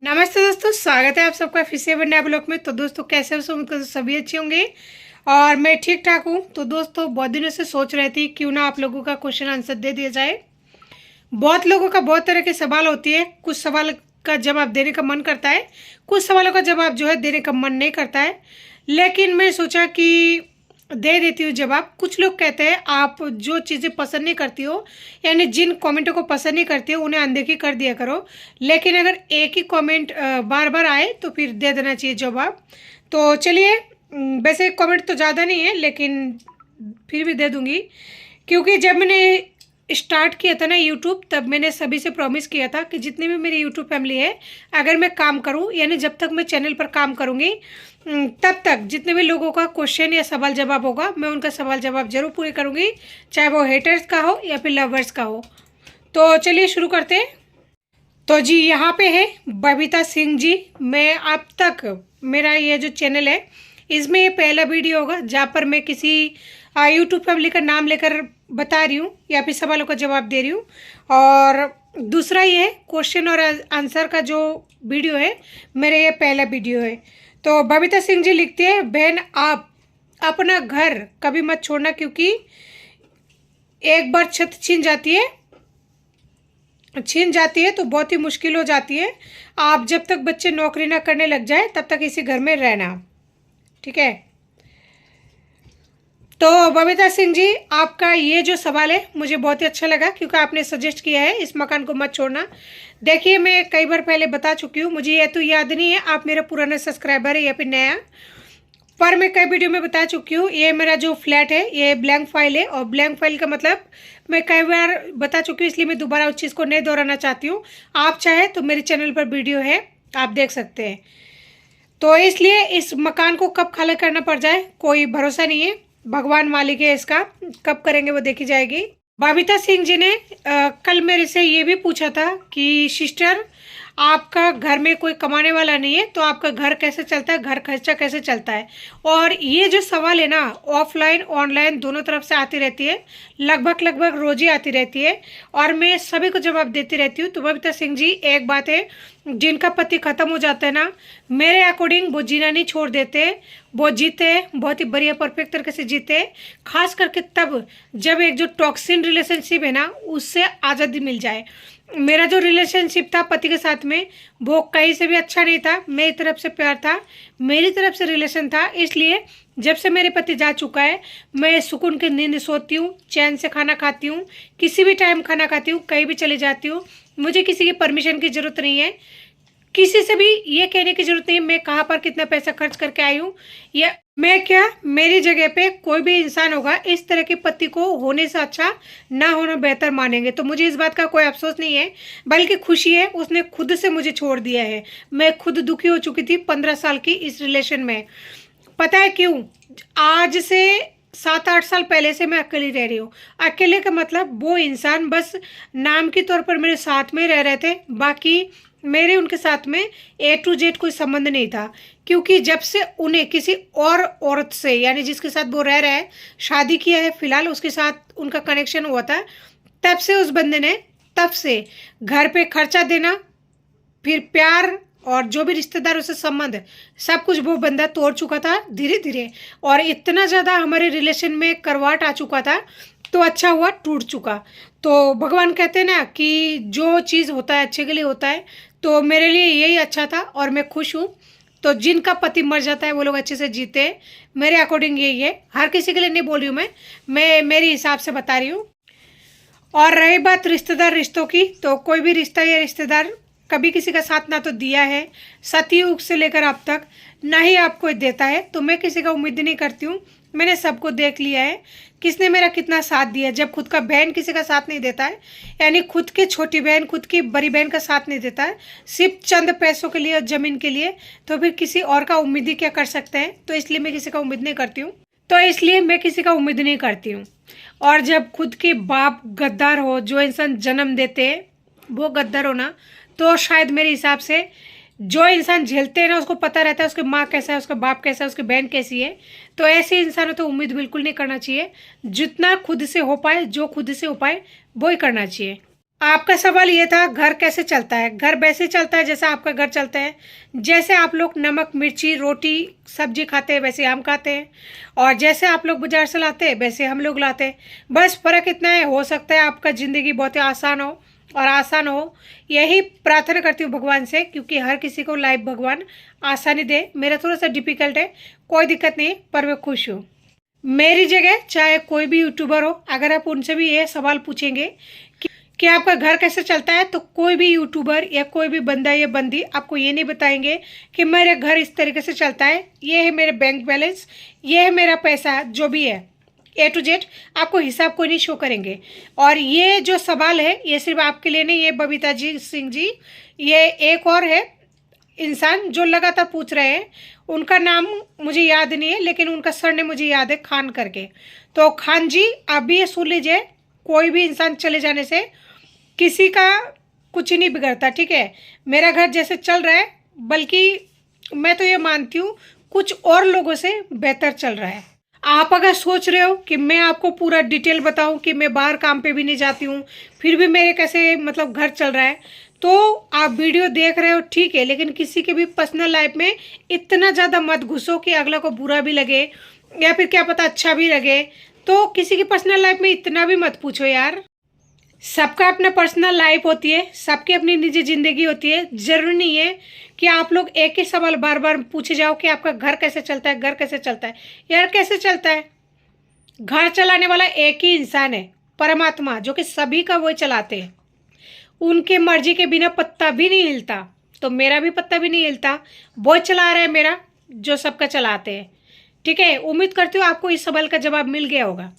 नमस्ते दोस्तों, स्वागत है आप सबका फिर से नया ब्लॉग में। तो दोस्तों कैसे हो सब? तो सभी अच्छे होंगे और मैं ठीक ठाक हूँ। तो दोस्तों बहुत दिनों से सोच रही थी क्यों ना आप लोगों का क्वेश्चन आंसर दे दिया जाए। बहुत लोगों का बहुत तरह के सवाल होती है। कुछ सवाल का जवाब देने का मन करता है, कुछ सवालों का जवाब जो है देने का मन नहीं करता है। लेकिन मैं सोचा कि दे देती हूँ जवाब। कुछ लोग कहते हैं आप जो चीज़ें पसंद नहीं करती हो, यानी जिन कमेंटों को पसंद नहीं करती हो उन्हें अनदेखी कर दिया करो। लेकिन अगर एक ही कमेंट बार बार आए तो फिर दे देना चाहिए जवाब। तो चलिए, वैसे कमेंट तो ज़्यादा नहीं है लेकिन फिर भी दे दूँगी। क्योंकि जब मैंने स्टार्ट किया था ना यूट्यूब, तब मैंने सभी से प्रॉमिस किया था कि जितनी भी मेरी यूट्यूब फैमिली है, अगर मैं काम करूं यानी जब तक मैं चैनल पर काम करूंगी तब तक जितने भी लोगों का क्वेश्चन या सवाल जवाब होगा मैं उनका सवाल जवाब जरूर पूरे करूंगी, चाहे वो हेटर्स का हो या फिर लवर्स का हो। तो चलिए शुरू करते हैं। तो जी यहाँ पे है बबीता सिंह जी। मैं अब तक मेरा ये जो चैनल है इसमें ये पहला वीडियो होगा जहाँ पर मैं किसी यूट्यूब फैमिली का नाम लेकर बता रही हूँ या फिर सवालों का जवाब दे रही हूँ। और दूसरा ये क्वेश्चन और आंसर का जो वीडियो है मेरा ये पहला वीडियो है। तो बबीता सिंह जी लिखती है, बहन आप अपना घर कभी मत छोड़ना, क्योंकि एक बार छत छीन जाती है तो बहुत ही मुश्किल हो जाती है। आप जब तक बच्चे नौकरी ना करने लग जाए तब तक इसी घर में रहना, ठीक है। तो बबीता सिंह जी, आपका ये जो सवाल है मुझे बहुत ही अच्छा लगा, क्योंकि आपने सजेस्ट किया है इस मकान को मत छोड़ना। देखिए मैं कई बार पहले बता चुकी हूँ, मुझे ये तो याद नहीं है आप मेरा पुराना सब्सक्राइबर है या फिर नया, पर मैं कई वीडियो में बता चुकी हूँ। ये मेरा जो फ्लैट है ये ब्लैंक फाइल है, और ब्लैंक फाइल का मतलब मैं कई बार बता चुकी हूँ, इसलिए मैं दोबारा उस चीज़ को नहीं दोहराना चाहती हूँ। आप चाहे तो मेरे चैनल पर वीडियो है, आप देख सकते हैं। तो इसलिए इस मकान को कब खाली करना पड़ जाए कोई भरोसा नहीं है, भगवान मालिक है इसका, कब करेंगे वो देखी जाएगी। बबीता सिंह जी ने कल मेरे से ये भी पूछा था कि सिस्टर आपका घर में कोई कमाने वाला नहीं है तो आपका घर कैसे चलता है, घर खर्चा कैसे चलता है। और ये जो सवाल है ना, ऑफलाइन ऑनलाइन दोनों तरफ से आती रहती है, लगभग रोज ही आती रहती है और मैं सभी को जवाब देती रहती हूँ। तो बबीता सिंह जी, एक बात है, जिनका पति खत्म हो जाता है ना, मेरे अकॉर्डिंग वो जीना नहीं छोड़ देते, वो जीते बहुत ही बढ़िया परफेक्ट तरीके से जीते। खास करके तब जब एक जो टॉक्सिन रिलेशनशिप है ना उससे आज़ादी मिल जाए। मेरा जो रिलेशनशिप था पति के साथ में वो कहीं से भी अच्छा नहीं था, मेरी तरफ से प्यार था, मेरी तरफ से रिलेशन था। इसलिए जब से मेरे पति जा चुका है मैं सुकून की नींद सोती हूँ, चैन से खाना खाती हूँ, किसी भी टाइम खाना खाती हूँ, कहीं भी चली जाती हूँ। मुझे किसी की परमिशन की ज़रूरत नहीं है, किसी से भी ये कहने की जरूरत नहीं है मैं कहाँ पर कितना पैसा खर्च करके आई हूँ, या मैं क्या, मेरी जगह पे कोई भी इंसान होगा इस तरह के पति को होने से अच्छा ना होना बेहतर मानेंगे। तो मुझे इस बात का कोई अफसोस नहीं है, बल्कि खुशी है, उसने खुद से मुझे छोड़ दिया है। मैं खुद दुखी हो चुकी थी 15 साल की इस रिलेशन में। पता है क्यों? आज से 7-8 साल पहले से मैं अकेली रह रही हूँ। अकेले का मतलब वो इंसान बस नाम के तौर पर मेरे साथ में रह रहे थे, बाकी मेरे उनके साथ में A to Z कोई संबंध नहीं था। क्योंकि जब से उन्हें किसी और औरत से, यानी जिसके साथ वो रह रहा है, शादी किया है फिलहाल, उसके साथ उनका कनेक्शन हुआ था, तब से उस बंदे ने, तब से घर पे खर्चा देना, फिर प्यार और जो भी रिश्तेदारों से संबंध, सब कुछ वो बंदा तोड़ चुका था धीरे धीरे। और इतना ज़्यादा हमारे रिलेशन में करवाट आ चुका था, तो अच्छा हुआ टूट चुका। तो भगवान कहते हैं ना कि जो चीज़ होता है अच्छे के लिए होता है, तो मेरे लिए यही अच्छा था और मैं खुश हूँ। तो जिनका पति मर जाता है वो लोग अच्छे से जीते हैं, मेरे अकॉर्डिंग यही है। हर किसी के लिए नहीं बोल रही हूँ मैं मेरे हिसाब से बता रही हूँ। और रही बात रिश्तेदार रिश्तों की, तो कोई भी रिश्ता या रिश्तेदार कभी किसी का साथ ना तो दिया है सतयुग से लेकर अब तक, ना ही आपको देता है। तो मैं किसी का उम्मीद नहीं करती हूँ, मैंने सबको देख लिया है किसने मेरा कितना साथ दिया। जब खुद का बहन किसी का साथ नहीं देता है, यानी खुद की छोटी बहन खुद की बड़ी बहन का साथ नहीं देता है, सिर्फ चंद पैसों के लिए और ज़मीन के लिए, तो फिर किसी और का उम्मीद ही क्या कर सकते हैं। तो इसलिए मैं किसी का उम्मीद नहीं करती हूँ। और जब खुद के बाप गद्दार हो, जो इंसान जन्म देते वो गद्दार हो ना, तो शायद मेरे हिसाब से जो इंसान झेलते हैं ना उसको पता रहता है उसके माँ कैसा है, उसका बाप कैसा है, उसकी बहन कैसी है। तो ऐसे इंसानों तो उम्मीद बिल्कुल नहीं करना चाहिए। जितना खुद से हो पाए, जो खुद से हो पाए वो ही करना चाहिए। आपका सवाल ये था घर कैसे चलता है। घर वैसे चलता है जैसे आपका घर चलता है। जैसे आप लोग नमक मिर्ची रोटी सब्जी खाते हैं वैसे हम खाते हैं, और जैसे आप लोग बाजार से लाते हैं वैसे हम लोग लाते हैं। बस फ़र्क इतना है, हो सकता है आपका ज़िंदगी बहुत ही आसान हो और आसान हो। यही प्रार्थना करती हूँ भगवान से, क्योंकि हर किसी को लाइफ भगवान आसानी दे। मेरा थोड़ा सा डिफ़िकल्ट है, कोई दिक्कत नहीं, पर मैं खुश हूँ। मेरी जगह चाहे कोई भी यूट्यूबर हो, अगर आप उनसे भी ये सवाल पूछेंगे कि आपका घर कैसे चलता है, तो कोई भी यूट्यूबर या कोई भी बंदा या बंदी आपको ये नहीं बताएंगे कि मेरे घर इस तरीके से चलता है, ये है मेरे बैंक बैलेंस, ये है मेरा पैसा, जो भी है A to Z आपको हिसाब कोई नहीं शो करेंगे। और ये जो सवाल है ये सिर्फ आपके लिए नहीं, ये बबीता जी सिंह जी, ये एक और है इंसान जो लगातार पूछ रहे हैं। उनका नाम मुझे याद नहीं है, लेकिन उनका सरनेम मुझे याद है, खान करके। तो खान जी आप भी ये सुन लीजिए, कोई भी इंसान चले जाने से किसी का कुछ नहीं बिगड़ता, ठीक है। मेरा घर जैसे चल रहा है, बल्कि मैं तो ये मानती हूँ कुछ और लोगों से बेहतर चल रहा है। आप अगर सोच रहे हो कि मैं आपको पूरा डिटेल बताऊं कि मैं बाहर काम पे भी नहीं जाती हूँ फिर भी मेरे कैसे मतलब घर चल रहा है, तो आप वीडियो देख रहे हो ठीक है, लेकिन किसी के भी पर्सनल लाइफ में इतना ज़्यादा मत घुसो कि अगला को बुरा भी लगे या फिर क्या पता अच्छा भी लगे। तो किसी की पर्सनल लाइफ में इतना भी मत पूछो यार। सबका अपना पर्सनल लाइफ होती है, सबकी अपनी निजी ज़िंदगी होती है। ज़रूरी नहीं है कि आप लोग एक ही सवाल बार बार पूछे जाओ कि आपका घर कैसे चलता है, घर कैसे चलता है। यार कैसे चलता है? घर चलाने वाला एक ही इंसान है, परमात्मा, जो कि सभी का वो चलाते हैं। उनके मर्जी के बिना पत्ता भी नहीं हिलता, तो मेरा भी पत्ता भी नहीं हिलता। वो चला रहा है मेरा, जो सबका चलाते हैं, ठीक है। उम्मीद करती हूँ आपको इस सवाल का जवाब मिल गया होगा।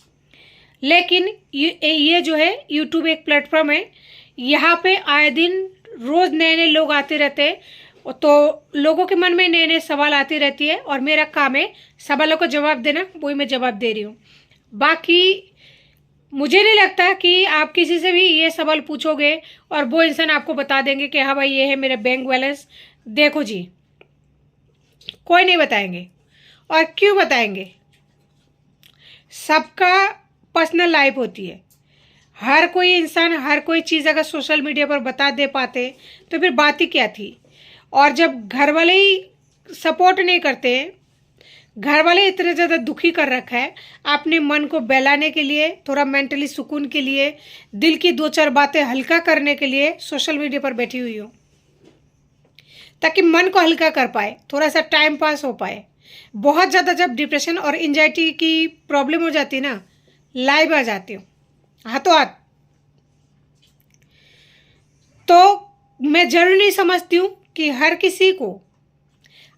लेकिन ये जो है यूट्यूब एक प्लेटफॉर्म है, यहाँ पे आए दिन रोज़ नए नए लोग आते रहते हैं, तो लोगों के मन में नए नए सवाल आती रहती है, और मेरा काम है सवालों को जवाब देना, वही मैं जवाब दे रही हूँ। बाकी मुझे नहीं लगता कि आप किसी से भी ये सवाल पूछोगे और वो इंसान आपको बता देंगे कि हाँ भाई ये है मेरा बैंक बैलेंस देखो जी। कोई नहीं बताएंगे। और क्यों बताएंगे? सबका पर्सनल लाइफ होती है। हर कोई इंसान हर कोई चीज़ अगर सोशल मीडिया पर बता दे पाते तो फिर बात ही क्या थी। और जब घर वाले ही सपोर्ट नहीं करते, घर वाले इतने ज़्यादा दुखी कर रखा है, अपने मन को बहलाने के लिए, थोड़ा मेंटली सुकून के लिए, दिल की दो चार बातें हल्का करने के लिए सोशल मीडिया पर बैठी हुई हूँ, ताकि मन को हल्का कर पाए, थोड़ा सा टाइम पास हो पाए। बहुत ज़्यादा जब डिप्रेशन और एंजाइटी की प्रॉब्लम हो जाती है ना, लाइव आ जाती हूँ हाथों हाथ। तो मैं जरूर नहीं समझती हूँ कि हर किसी को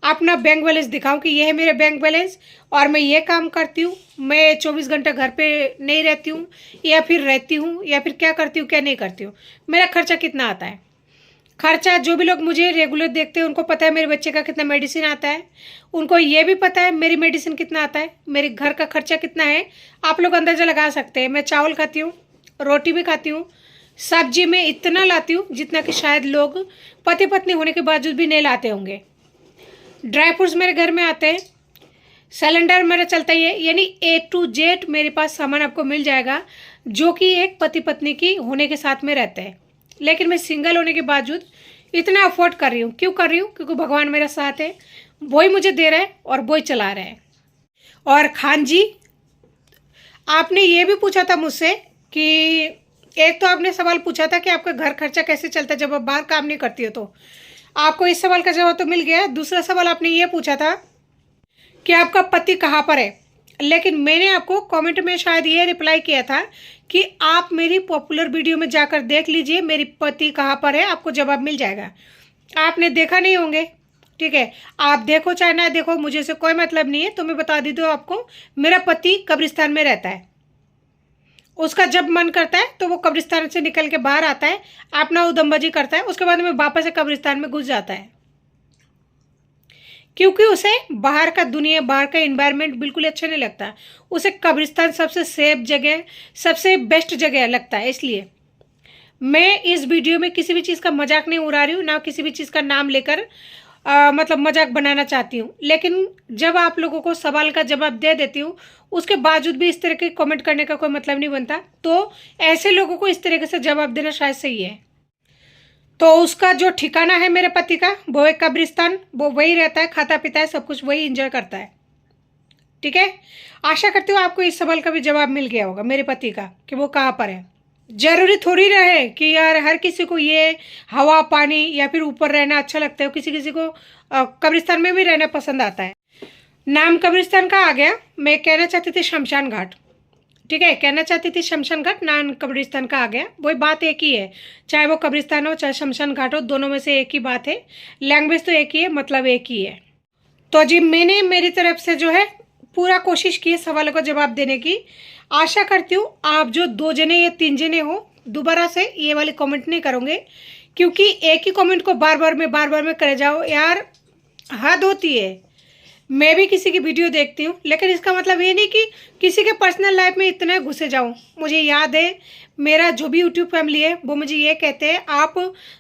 अपना बैंक बैलेंस दिखाऊं कि ये है मेरा बैंक बैलेंस और मैं ये काम करती हूँ, मैं 24 घंटा घर पे नहीं रहती हूँ, या फिर रहती हूँ, या फिर क्या करती हूँ क्या नहीं करती हूँ, मेरा खर्चा कितना आता है। खर्चा जो भी लोग मुझे रेगुलर देखते हैं उनको पता है मेरे बच्चे का कितना मेडिसिन आता है, उनको ये भी पता है मेरी मेडिसिन कितना आता है, मेरे घर का खर्चा कितना है। आप लोग अंदाज़ा लगा सकते हैं। मैं चावल खाती हूँ, रोटी भी खाती हूँ, सब्जी में इतना लाती हूँ जितना कि शायद लोग पति पत्नी होने के बावजूद भी नहीं लाते होंगे। ड्राई फ्रूट्स मेरे घर में आते हैं, सिलेंडर मेरा चलता ही है, यानी A to Z मेरे पास सामान आपको मिल जाएगा, जो कि एक पति पत्नी की होने के साथ में रहता है। लेकिन मैं सिंगल होने के बावजूद इतना अफोर्ड कर रही हूँ। क्यों कर रही हूँ? क्योंकि भगवान मेरा साथ है, वही मुझे दे रहा है और वही चला रहा है। और खान जी, आपने ये भी पूछा था मुझसे कि एक तो आपने सवाल पूछा था कि आपका घर खर्चा कैसे चलता है जब आप बाहर काम नहीं करती हो, तो आपको इस सवाल का जवाब तो मिल गया। दूसरा सवाल आपने ये पूछा था कि आपका पति कहाँ पर है, लेकिन मैंने आपको कमेंट में शायद ये रिप्लाई किया था कि आप मेरी पॉपुलर वीडियो में जाकर देख लीजिए मेरी पति कहाँ पर है, आपको जवाब मिल जाएगा। आपने देखा नहीं होंगे, ठीक है। आप देखो चाहे ना देखो, मुझे से कोई मतलब नहीं है। तो मैं बता दी दूँ आपको, मेरा पति कब्रिस्तान में रहता है। उसका जब मन करता है तो वो कब्रिस्तान से निकल के बाहर आता है, अपना उदमबाजी करता है, उसके बाद में वापस से कब्रिस्तान में घुस जाता है, क्योंकि उसे बाहर का दुनिया, बाहर का एनवायरनमेंट बिल्कुल अच्छा नहीं लगता। उसे कब्रिस्तान सबसे सेफ जगह, सबसे बेस्ट जगह लगता है। इसलिए मैं इस वीडियो में किसी भी चीज़ का मजाक नहीं उड़ा रही हूँ, ना किसी भी चीज़ का नाम लेकर मतलब मजाक बनाना चाहती हूँ, लेकिन जब आप लोगों को सवाल का जवाब दे देती हूँ उसके बावजूद भी इस तरह के कमेंट करने का कोई मतलब नहीं बनता। तो ऐसे लोगों को इस तरीके से जवाब देना शायद सही है। तो उसका जो ठिकाना है मेरे पति का, वो है कब्रिस्तान, वो वही रहता है, खाता पीता है, सब कुछ वही एंजॉय करता है। ठीक है, आशा करती हूँ आपको इस सवाल का भी जवाब मिल गया होगा मेरे पति का कि वो कहाँ पर है। जरूरी थोड़ी रहे कि यार हर किसी को ये हवा पानी या फिर ऊपर रहना अच्छा लगता है, किसी किसी को कब्रिस्तान में भी रहना पसंद आता है। नाम कब्रिस्तान का आ गया, मैं कहना चाहती थी शमशान घाट। ठीक है, कहना चाहती थी शमशान घाट, नाम कब्रिस्तान का आ गया, वही बात एक ही है। चाहे वो कब्रिस्तान हो चाहे शमशान घाट हो, दोनों में से एक ही बात है। लैंग्वेज तो एक ही है, मतलब एक ही है। तो जी मैंने मेरी तरफ से जो है पूरा कोशिश की है सवालों का जवाब देने की। आशा करती हूँ आप जो 2 जने या 3 जने हो दोबारा से ये वाले कमेंट नहीं करोगे, क्योंकि एक ही कमेंट को बार बार में करे जाओ यार, हद होती है। मैं भी किसी की वीडियो देखती हूँ, लेकिन इसका मतलब ये नहीं कि किसी के पर्सनल लाइफ में इतना घुसे जाऊँ। मुझे याद है मेरा जो भी यूट्यूब फैमिली है वो मुझे ये कहते हैं आप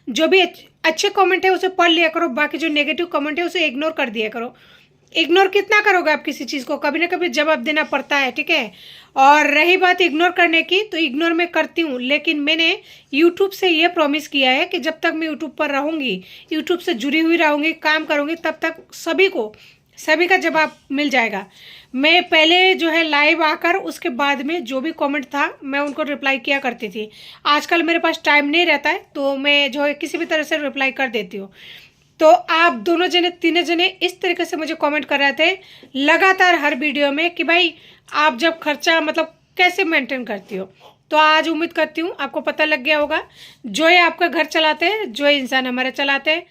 जो भी अच्छे कमेंट है उसे पढ़ लिया करो, बाकी जो नेगेटिव कमेंट है उसे इग्नोर कर दिया करो। इग्नोर कितना करोगे आप किसी चीज़ को, कभी ना कभी जवाब देना पड़ता है। ठीक है, और रही बात इग्नोर करने की, तो इग्नोर मैं करती हूँ, लेकिन मैंने यूट्यूब से ये प्रॉमिस किया है कि जब तक मैं यूट्यूब पर रहूँगी, यूट्यूब से जुड़ी हुई रहूँगी, काम करूँगी, तब तक सभी का जवाब मिल जाएगा। मैं पहले जो है लाइव आकर उसके बाद में जो भी कमेंट था मैं उनको रिप्लाई किया करती थी। आजकल मेरे पास टाइम नहीं रहता है, तो मैं जो है किसी भी तरह से रिप्लाई कर देती हूँ। तो आप दोनों जने 3 जने इस तरीके से मुझे कमेंट कर रहे थे लगातार हर वीडियो में कि भाई आप जब खर्चा मतलब कैसे मेंटेन करती हो। तो आज उम्मीद करती हूँ आपको पता लग गया होगा, जो ये आपका घर चलाते हैं, जो ये इंसान हमारे चलाते हैं,